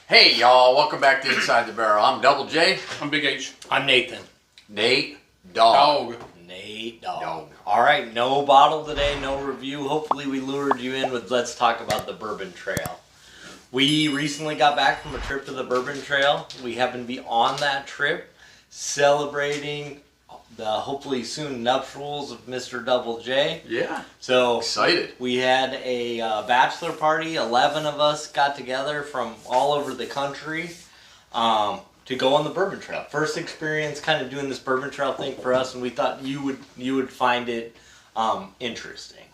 Hey y'all, welcome back to Inside the Barrel. I'm Double J. I'm Big H. I'm Nathan. Nate Dog. Nate Dog. All right, no bottle today, no review. Hopefully we lured you in with let's talk about the Bourbon Trail. We recently got back from a trip to the Bourbon Trail. We happen to be on that trip celebrating the hopefully soon nuptials of Mr. Double J. Yeah. So Excited. We had a bachelor party. 11 of us got together from all over the country to go on the Bourbon Trail. First experience kind of doing this Bourbon Trail thing for us, and we thought you would find it interesting.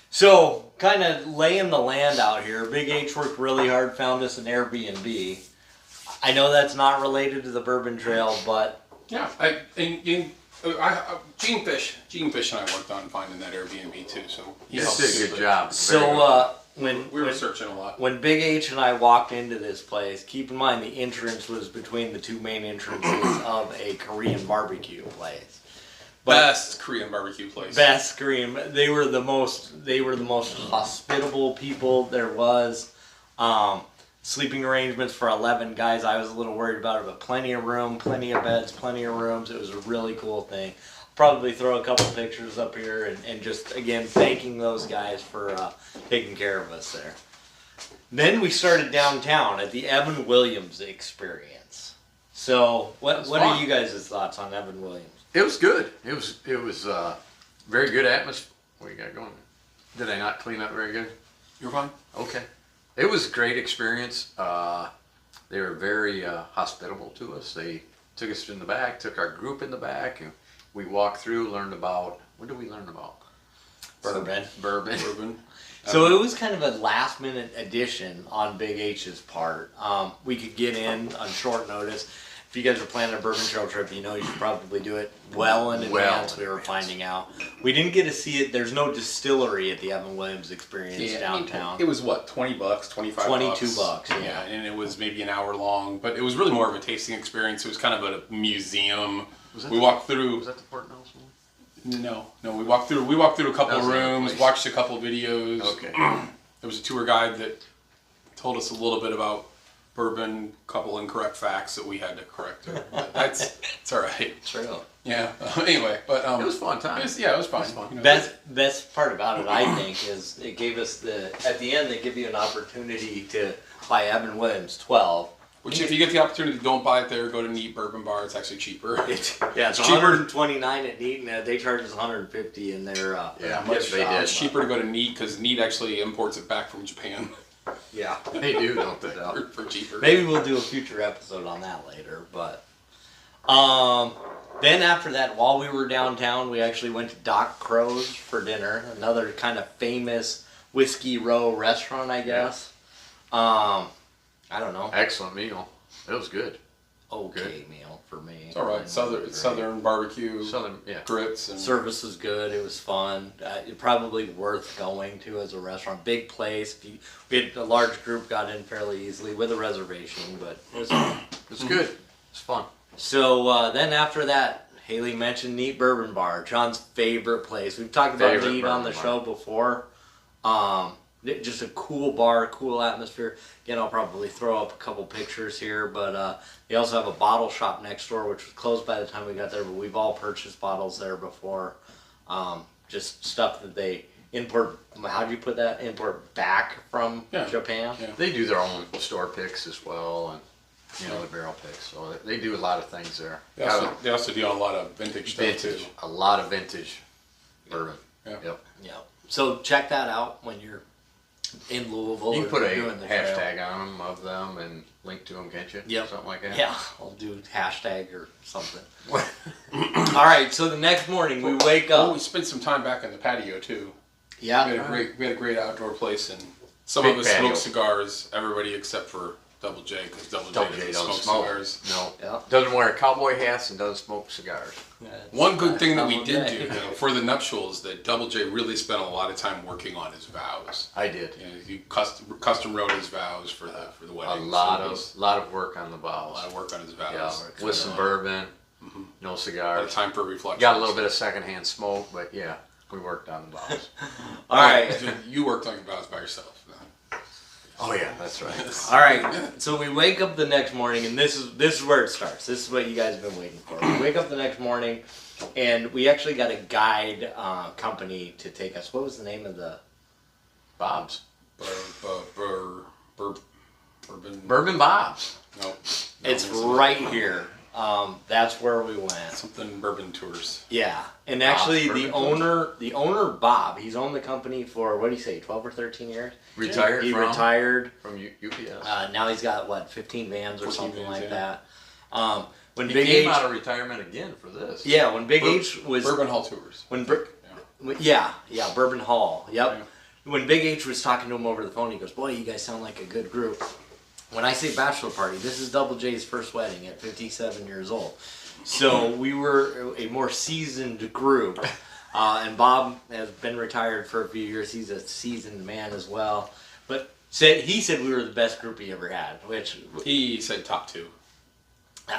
So, kind of laying the land out here, Big H worked really hard, found us an Airbnb. I know that's not related to the Bourbon Trail, but... Yeah, Gene Fish and I worked on finding that Airbnb too, so he You helped did us a with good it. job. So, We were searching a lot. when Big H and I walked into this place, keep in mind the entrance was between the two main entrances of a Korean barbecue place. Best Korean barbecue place. Best Korean. They were the most hospitable people there was. Sleeping arrangements for 11 guys. I was a little worried about it, but plenty of room, plenty of beds, plenty of rooms. It was a really cool thing. Probably throw a couple pictures up here and just, again, thanking those guys for taking care of us there. Then we started downtown at the Evan Williams experience. So, what are you guys' thoughts on Evan Williams? It was good. It was very good atmosphere. What you got going? Did I not clean up very good? You're fine? Okay. It was a great experience. They were very hospitable to us. They took us in the back, took our group in the back, and we walked through, learned about, what did we learn about? Bourbon. So it was kind of a last minute addition on Big H's part. We could get in on short notice. If you guys are planning a Bourbon Trail trip, you know you should probably do it well in advance, we were finding out. We didn't get to see it. There's no distillery at the Evan Williams experience downtown. It was what, $20, $25? $22, yeah. And it was maybe an hour long, but it was really more of a tasting experience. It was kind of a museum. We walked through. Was that the Port Nelson one? No. We walked through a couple of rooms, watched a couple of videos. Okay. There was a tour guide that told us a little bit about bourbon, couple incorrect facts that we had to correct. It's all right. True. Yeah. Anyway, but It was a fun time. it was fun. You know, Best part about it, I think, is it gave us at the end, they give you an opportunity to buy Evan Williams 12. which if you get the opportunity, don't buy it there. Go to Neat Bourbon Bar. It's actually cheaper. It's cheaper. 129 at Neat, and they charge us 150 in their yes, they did. It's cheaper to go to Neat because Neat actually imports it back from Japan. Yeah. They do, don't they? for cheaper. Maybe we'll do a future episode on that later, but then after that, while we were downtown, we actually went to Doc Crow's for dinner, another kind of famous Whiskey Row restaurant, I guess. I don't know. Excellent meal. It was good. Okay meal for me. It's all right. Southern barbecue. Grits and service was good. It was fun. Probably worth going to as a restaurant. Big place. We had a large group, got in fairly easily with a reservation, but it was fun. It was good. It was fun. So then after that, Haley mentioned Neat Bourbon Bar, John's favorite place. We've talked about Neat on the show before. Just a cool bar, cool atmosphere. Again, I'll probably throw up a couple pictures here, but they also have a bottle shop next door, which was closed by the time we got there, but we've all purchased bottles there before. Just stuff that they import, how do you put that? Import back from Japan? Yeah. They do their own store picks as well, and the barrel picks. So they do a lot of things there. They also do a lot of vintage stuff too. A lot of vintage bourbon. Yeah. Yep. So check that out when you're in Louisville. You can put a doing the hashtag trail. on them of them and link to them, can't you? Yep. Something like that. Yeah, I'll do hashtag or something. All right, so the next morning we wake up. We spent some time back in the patio too. Yeah. We had a great outdoor place, and some Big of us patio. smoked cigars. Everybody except for Double J, because Double J doesn't smoke cigars. No. Yeah. Doesn't wear cowboy hats and doesn't smoke cigars. One good thing that we did do though, for the nuptials, that Double J really spent a lot of time working on his vows. I did. He custom wrote his vows for the wedding. A lot of work on the vows. A lot of work on his vows. Yeah, with some bourbon, no A lot of cigars. time for reflection. Got a little bit of secondhand smoke, but yeah, we worked on the vows. All right. You worked on your vows by yourself. Oh yeah, that's right. All right, so we wake up the next morning, and this is where it starts. This is what you guys have been waiting for. We wake up the next morning, and we actually got a guide company to take us. What was the name of the? Bob's. Bourbon. Bourbon Bob's. No. It's right here. That's where we went. Something Bourbon Tours. Yeah, and actually Bourbon the owner Bob, he's owned the company for what do you say, 12 or 13 years? Retired He from retired. UPS. Now he's got what, 15 vans or 14 something vans, like yeah. that. When He Big came H, out of retirement again for this. yeah, when Big H was Bourbon Hall Tours. when Yeah. yeah, Bourbon Hall. Yep. Yeah. When Big H was talking to him over the phone, he goes, "Boy, you guys sound like a good group." When I say bachelor party, this is Double J's first wedding at 57 years old. So we were a more seasoned group, and Bob has been retired for a few years. He's a seasoned man as well. But he said we were the best group he ever had, which He said top 2.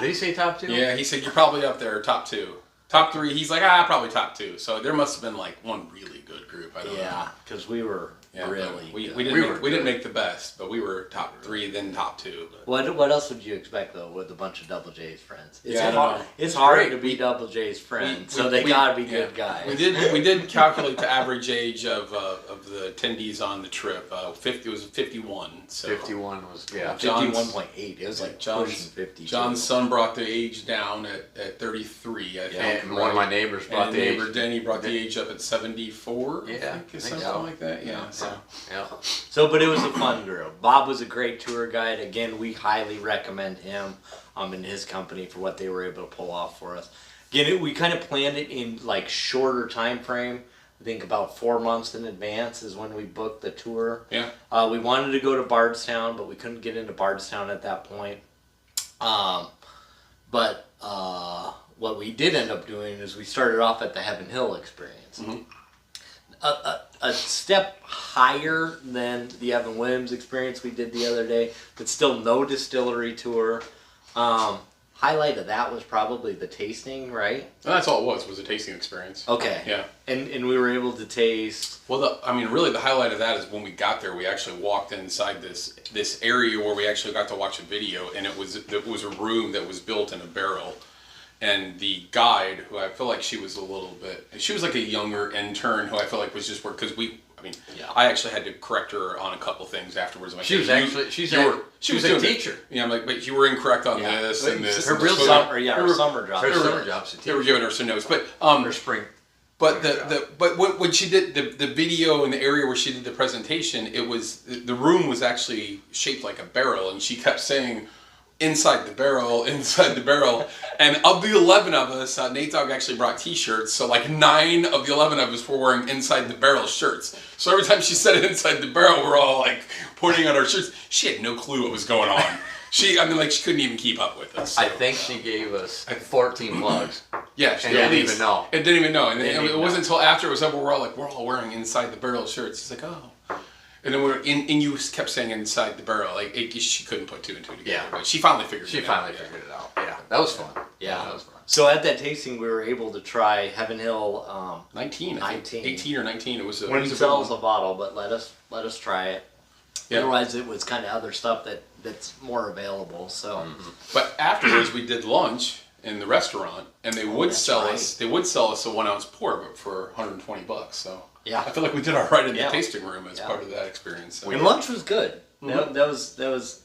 Did he say top 2? Yeah, he said you're probably up there, top 2. Top 3, he's like, probably top 2. So there must have been like one really good group. I don't know. yeah, because we were Yeah, really we good. didn't we didn't make the best, but we were top 3, then top 2. But. What else would you expect though with a bunch of Double J's friends? It's Yeah, I don't hard. know. It's hard great. to be Double J's friends, We- so they we- gotta be yeah. good guys. We did calculate the average age of the attendees on the trip. 50 it was 51. So 51 was, yeah. John's- 51.8. It was like pushing 50. John's son brought the age down at 33. I think. And one of my neighbors brought and the age. neighbor Denny brought the age up at 74. Yeah, I think, I think something so. like that. Yeah. So. Yeah. So, but it was a fun group. Bob was a great tour guide. Again, we highly recommend him and his company for what they were able to pull off for us. Again, we kind of planned it in like shorter time frame. I think about 4 months in advance is when we booked the tour. Yeah. We wanted to go to Bardstown, but we couldn't get into Bardstown at that point. But what we did end up doing is we started off at the Heaven Hill experience. Mhm. A step higher than the Evan Williams experience we did the other day, but still no distillery tour. Highlight of that was probably the tasting, right? And that's all it was a tasting experience. Okay. Yeah. And we were able to taste. Well, really, the highlight of that is when we got there, we actually walked inside this area where we actually got to watch a video, and it was a room that was built in a barrel. And the guide, who I feel like she was like a younger intern who I feel like was just because Yeah. I actually had to correct her on a couple things afterwards. I'm like, She was "Hey, actually, she's she was a doing it." teacher. Yeah, I'm like, but you were incorrect on Yeah. this But and this. her and real this. summer, her Her- summer job. Her Sure. summer job's a They teacher. were giving her some notes, but Her spring. But when she did the video in the area where she did the presentation, it was the room was actually shaped like a barrel, and she kept saying, "Inside the barrel, inside the barrel." And of the 11 of us, Nate Dogg actually brought T-shirts, so like 9 of the 11 of us were wearing inside the barrel shirts. So every time she said inside the barrel, we're all like pointing at our shirts. She had no clue what was going on. She couldn't even keep up with us. So. I think she gave us 14 plugs. Yeah, she And at didn't least. even know. It didn't even know, and Didn't it even wasn't until after it was over we're all wearing inside the barrel shirts. It's like, oh, and then and you kept saying inside the barrel, like she couldn't put 2 and 2 together. Yeah. But she finally figured She it out. finally figured it out. Yeah, that was fun. Yeah. That was fun. So at that tasting, we were able to try Heaven Hill. 19, I think. 19. 18 or 19. It was a. When it he was a big sells one. a bottle, but let us try it. Yeah. Otherwise, it was kind of other stuff that's more available. So But afterwards, we did lunch in the restaurant, and they would that's sell right. us. They would sell us a 1 ounce pour, but for $120. So Yeah. I feel like we did all right in the Yeah. tasting room as Yeah. part of that experience. So. and lunch was good. That was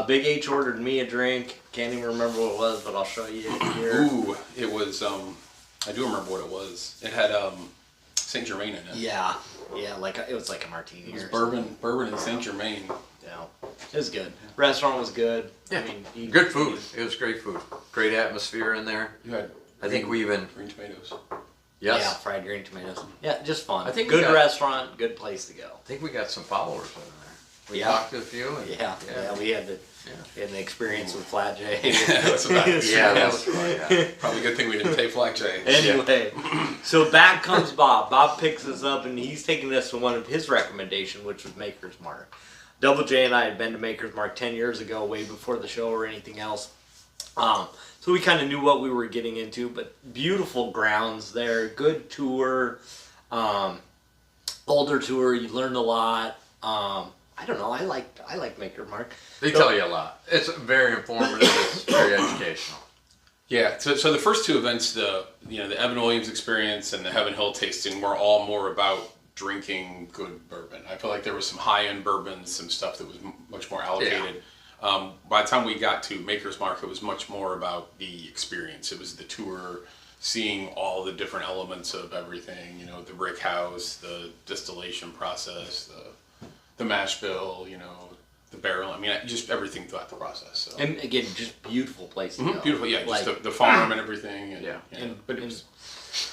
Big H ordered me a drink. Can't even remember what it was, but I'll show you here. Ooh, it was. I do remember what it was. It had Saint Germain in it. Yeah, like it was like a martini. It was or bourbon and Saint Germain. something. Yeah, it was good. Restaurant was good. Yeah. I mean, Good food. It was great food. Great atmosphere in there. You had. I think we even. green tomatoes. Yes. Yeah, fried green tomatoes. Yeah, just fun. I think we good got- restaurant, good place to go. I think we got some followers in there. We Yeah. talked to a few. And, Yeah, we had an experience with Flat J. That's about it. Yeah, that was fun. Yeah. Probably a good thing we didn't take Black Jay. Anyway, so back comes Bob. Bob picks us up, and he's taking us to one of his recommendations, which was Maker's Mark. Double J and I had been to Maker's Mark 10 years ago, way before the show or anything else. So we kind of knew what we were getting into, but beautiful grounds there, good tour, older tour, you learned a lot. I don't know. I like Maker's Mark. They tell you a lot. It's very informative. It's very educational. Yeah, so the first two events, the Evan Williams experience and the Heaven Hill tasting, were all more about drinking good bourbon. I feel like there was some high-end bourbons, some stuff that was much more allocated. Yeah. By the time we got to Maker's Mark, it was much more about the experience. It was the tour, seeing all the different elements of everything, the brick house, the distillation process, the mash bill, the barrel. I mean, just everything throughout the process. So. And again, just beautiful place to go. Beautiful, yeah. Like, just the farm and everything. And, but it was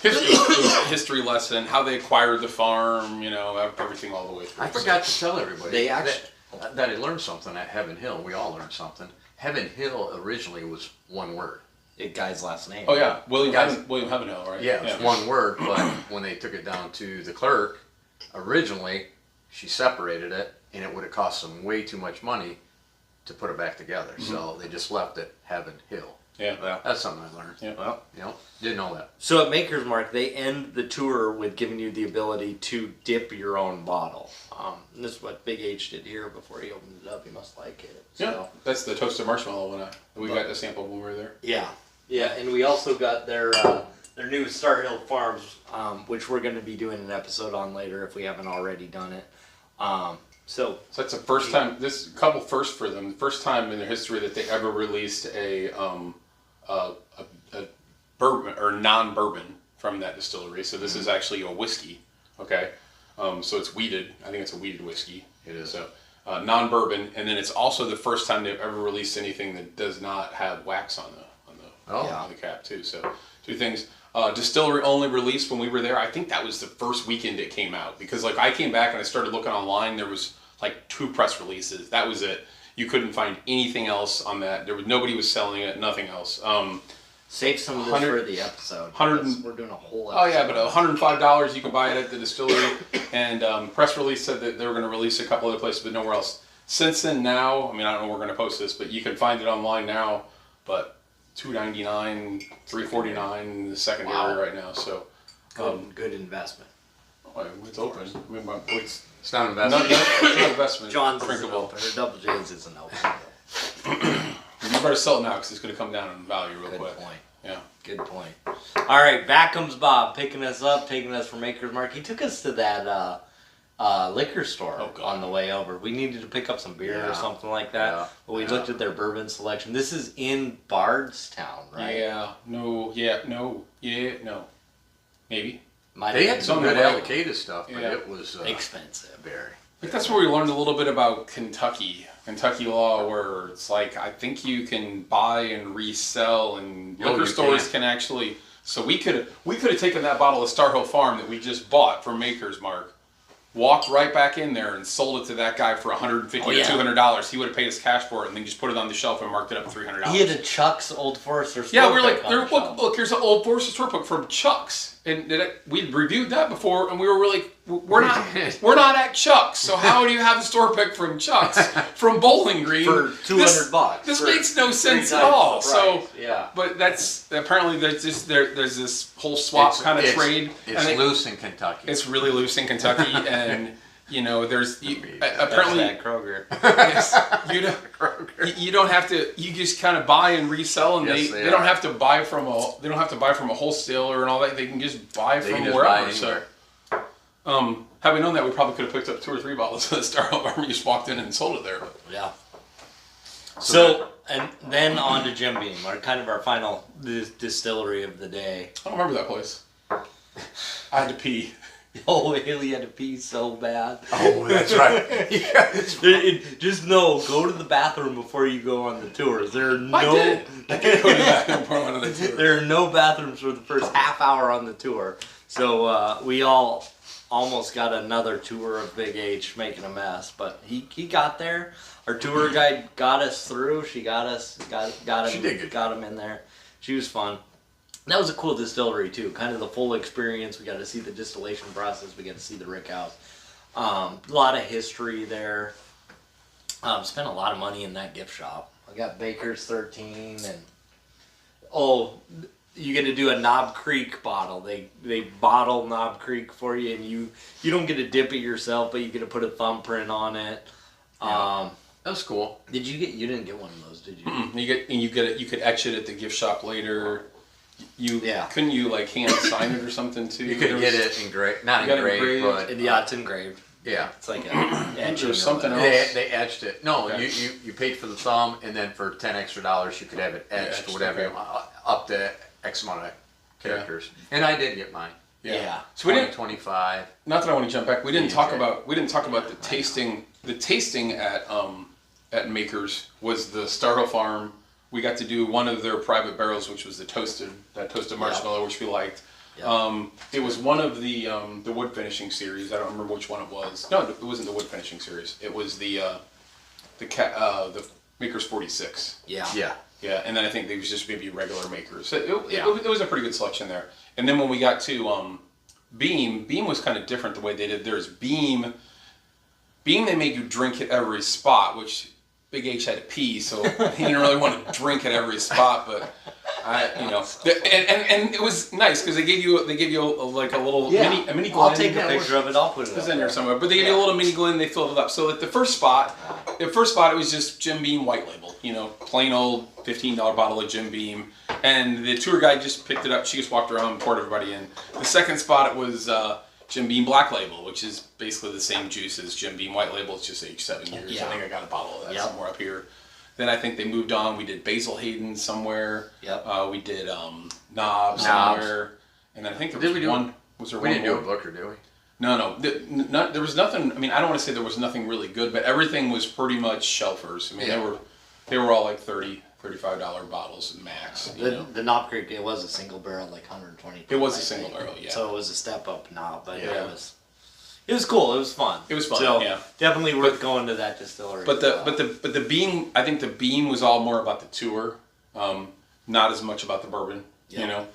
history lesson, how they acquired the farm, everything all the way through. I forgot to tell everybody that I learned something at Heaven Hill. We all learned something. Heaven Hill originally was one word. The guy's last name. Oh yeah, William Heavenhill, right? Yeah, it was one word, but when they took it down to the clerk, originally she separated it, and it would have cost them way too much money to put it back together. Mm-hmm. So they just left it Heaven Hill. Yeah, that's something I learned. Yeah, well, didn't know that. So at Maker's Mark, they end the tour with giving you the ability to dip your own bottle. This is what Big H did here before he opened it up. He must like it. So. Yeah, that's the toasted marshmallow one we got to sample when we were there. Yeah, and we also got their new Star Hill Farms, which we're going to be doing an episode on later if we haven't already done it. So that's the first time. This couple first for them. The first time in their history that they ever released a bourbon or non-bourbon from that distillery. So this is actually a whiskey. Okay, so it's wheated. I think it's a wheated whiskey. It is. So non-bourbon, and then it's also the first time they've ever released anything that does not have wax on the cap too. So two things. Distillery only released when we were there. I think that was the first weekend it came out, because like I came back and I started looking online. There was like 2 press releases. That was it. You couldn't find anything else on that. Nobody was selling it. Nothing else. Save some of this for the episode. We're doing a whole episode. Oh yeah, but $105 you can buy it at the distillery. And press release said that they were going to release a couple other places, but nowhere else. Since then, now, I mean, I don't know where we're going to post this, but you can find it online now. But $2.99, $3.49 the secondary right now. So good investment. Oh, it's open. I mean, it's not an investment. It's not investment. John's drinkable. Isn't open, or Double J's isn't open. You better sell it now because it's going to come down in value real quick. Good point. Yeah. Good point. All right, back comes Bob, picking us up, taking us from Maker's Mark. He took us to that liquor store on the way over. We needed to pick up some beer or something like that. Yeah. But we looked at their bourbon selection. This is in Bardstown, right? Yeah. No. Maybe. They had some good allocated stuff, but it was expensive. Very. I think that's where we learned a little bit about Kentucky law, where it's like I think you can buy and resell, and liquor stores can actually. So we could have taken that bottle of Star Hill Farm that we just bought from Maker's Mark, walked right back in there and sold it to that guy for $150 or $200. He would have paid us cash for it, and then just put it on the shelf and marked it up $300. He had a Chuck's Old Forester store. Yeah, we're like, look, here's an Old Forester store book from Chuck's, and we'd reviewed that before, and we were really, we're not at Chuck's, so how do you have a store pick from Chuck's from Bowling Green for $200? This makes no sense at all. So yeah, but that's apparently there's this whole swap kind of trade. It's loose in Kentucky. It's really loose in Kentucky, and there's apparently Kroger. Yes, you don't have to. You just kind of buy and resell, and they don't have to buy from a wholesaler and all that. They can just buy from wherever. So, had we known that, we probably could have picked up 2 or 3 bottles of the Star Hill Farm. We just walked in and sold it there. But. Yeah. So and then on to Jim Beam, our final distillery of the day. I don't remember that place. I had to pee. Oh, Haley had to pee so bad. Oh, that's right. Just go to the bathroom before you go on the tours. There are I did go to the bathroom before I went on the tour. There are no bathrooms for the first half hour on the tour. So we all almost got another tour of Big H making a mess, but he got there. Our tour guide got us through. She got him in there. She was fun. That was a cool distillery too, kind of the full experience. We got to see the distillation process. We got to see the rick house. A lot of history there. Spent a lot of money in that gift shop. I got Baker's 13 and you get to do a Knob Creek bottle. They bottle Knob Creek for you, and you don't get to dip it yourself, but you get to put a thumbprint on it. That was cool. Did you get? You didn't get one of those, did you? You could etch it at the gift shop later. Couldn't you like hand sign it or something too? You could get it engraved, not engraved, but Yeah, it's engraved. yeah. It's like a etching There's something or else. They etched it. No, Okay. you paid for the thumb, and then for $10 extra you could have it etched, etched, whatever, okay. up to X amount of characters. And I did get mine. Yeah. So we didn't. 25. Not that I want to jump back. We didn't talk DJ. about the tasting. The tasting at Makers was the Starhill Farm. We got to do one of their private barrels, which was the toasted marshmallow, which we liked. Yeah. It was one of the wood finishing series. I don't remember which one it was. No, it wasn't the wood finishing series. It was the Makers 46. Yeah. Yeah. Yeah, and then I think they was just maybe regular Makers. So it was a pretty good selection there. And then when we got to Beam was kind of different the way they did theirs. Beam they made you drink at every spot, which Big H had to pee, so he didn't really want to drink at every spot. But and it was nice because they gave you like a little mini Glen. I'll take a picture of it. I'll put it It's up in there somewhere. But they gave you a little mini Glen. They filled it up. So at the first spot it was just Jim Beam White Label. Plain old $15 bottle of Jim Beam. And the tour guide just picked it up. She just walked around and poured everybody in. The second spot it was Jim Beam Black Label, which is basically the same juice as Jim Beam White Label. It's just aged 7 years. Yeah. I think I got a bottle of that somewhere up here. Then I think they moved on. We did Basil Hayden somewhere. Yep. We did Knobs somewhere. And then I think there was one. Was there We one didn't do more? a Booker, did we? No. There was nothing. I mean, I don't want to say there was nothing really good, but everything was pretty much shelfers. I mean, they were all like $35 bottles max. The Knob Creek, it was a single barrel, like 120. It was a single barrel, yeah. So it was a step up knob, but Yeah. it was cool. It was fun. It was fun, so yeah. Definitely worth going to that distillery. But the Beam, I think the Beam was all more about the tour, not as much about the bourbon. Yeah.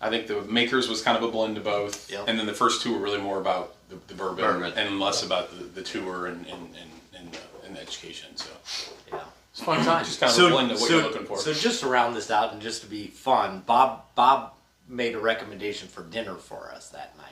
I think the Makers was kind of a blend of both, Yep. and then the first two were really more about the bourbon, Bourbon. and less about the tour and the education. So yeah. It's a fun time. just kind of a blend of what you're looking for. So just to round this out and just to be fun, Bob made a recommendation for dinner for us that night.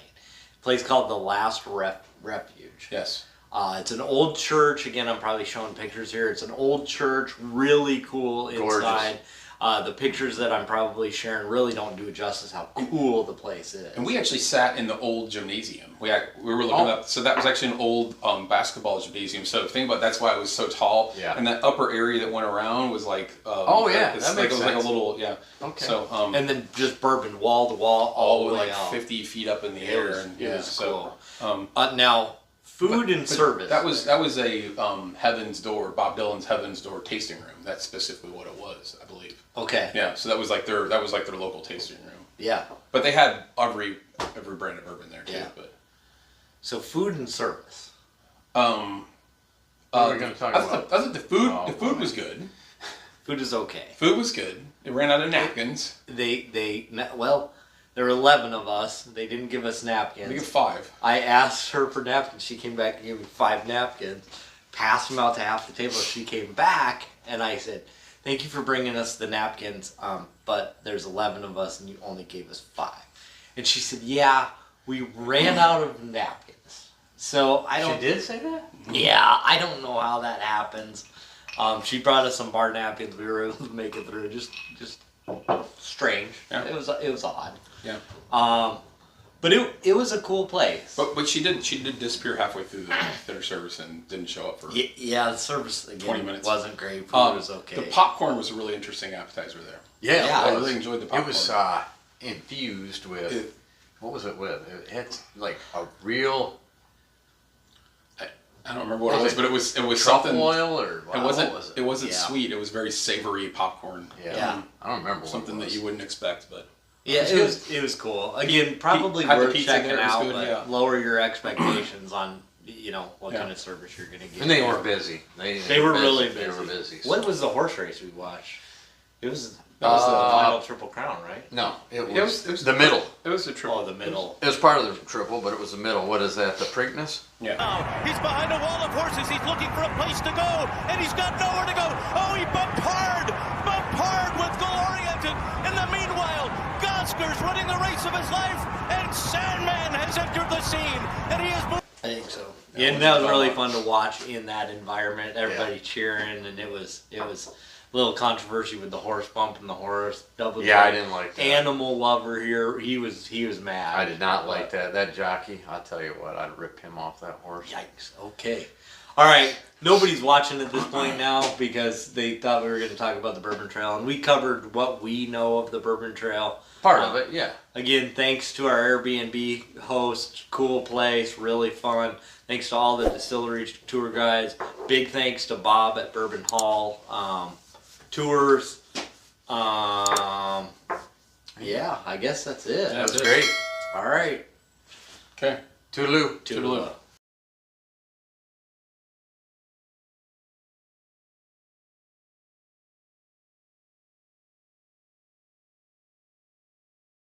A place called The Last Refuge. Yes. It's an old church. Again, I'm probably showing pictures here. It's an old church, really cool inside. The pictures that I'm probably sharing really don't do it justice how cool the place is. And we actually we in the old gymnasium. We were looking up. So that was actually an old basketball gymnasium. So think about that's why it was so tall. Yeah. And that upper area that went around was like. That makes it was like a sense. little Okay. So and then just bourbon wall to wall, all the way like out. 50 feet up in the It air. was- And it was so. Now, food and service. That was a Heaven's Door, Bob Dylan's Heaven's Door tasting room. That's specifically what it was, I believe. Okay. Yeah. So that was like their local tasting room. Yeah. But they had every brand of bourbon there too. Yeah. But. So food and service. What are we going to talk about? I thought the food Oh, was good. Food is okay. Food was good. They ran out of napkins. There were 11 of us. They didn't give us napkins. We get 5. I asked her for napkins. She came back and gave me 5 napkins. Passed them out to half the table. She came back and I said, "Thank you for bringing us the napkins, but there's 11 of us and you only gave us 5." And she said, "Yeah, we ran out of napkins." So I don't. She did say that? Yeah, I don't know how that happens. She brought us some bar napkins. We were able to make it through. Just strange. Yeah. It was odd. Yeah. But it was a cool place. But she did disappear halfway through their service and didn't show up for Yeah, the service again 20 minutes. wasn't great. Food was okay. The popcorn was a really interesting appetizer there. Yeah, Yeah, I really enjoyed the popcorn. It was infused with, what was it with? It had like a real I don't remember what it was, but it was truffle something. oil or It wasn't. what was It wasn't Yeah. sweet. It was very savory popcorn. Yeah. I don't remember Something what it that was. you wouldn't expect, but Yeah, It it was was it was cool. Again, probably had the worth pizza checking there, it was out, good, but yeah. lower your expectations on what Yeah. kind of service you're gonna get. And they were busy. They were really busy. They were busy. What was the horse race we watched? It was That was the the final Triple Crown, right? No, it It was was the middle. It was a triple. Oh, the middle. It was part of the triple, but it was the middle. What is that? The Preakness? Yeah. Now, he's behind a wall of horses. He's looking for a place to go, and he's got nowhere to go. Oh, he bumped hard with Gloriented. In the meanwhile, Gosker's running the race of his life, and Sandman has entered the scene, and he is. I think so. Yeah, and that was really fun to watch in that environment. Everybody cheering, and it was a little controversy with the horse bumping the horse. Double Yeah, I didn't like that. Animal lover here. He was mad. I did not like that. That jockey, I'll tell you what, I'd rip him off that horse. Yikes. Okay. All right. Nobody's watching at this point now because they thought we were going to talk about the Bourbon Trail, and we covered what we know of the Bourbon Trail. Part of it, yeah. Again, thanks to our Airbnb host. Cool place, really fun. Thanks to all the distillery tour guides. Big thanks to Bob at Bourbon Hall Tours. Yeah, I guess that's it. That was great. All right. Okay. Toodaloo. Toodaloo.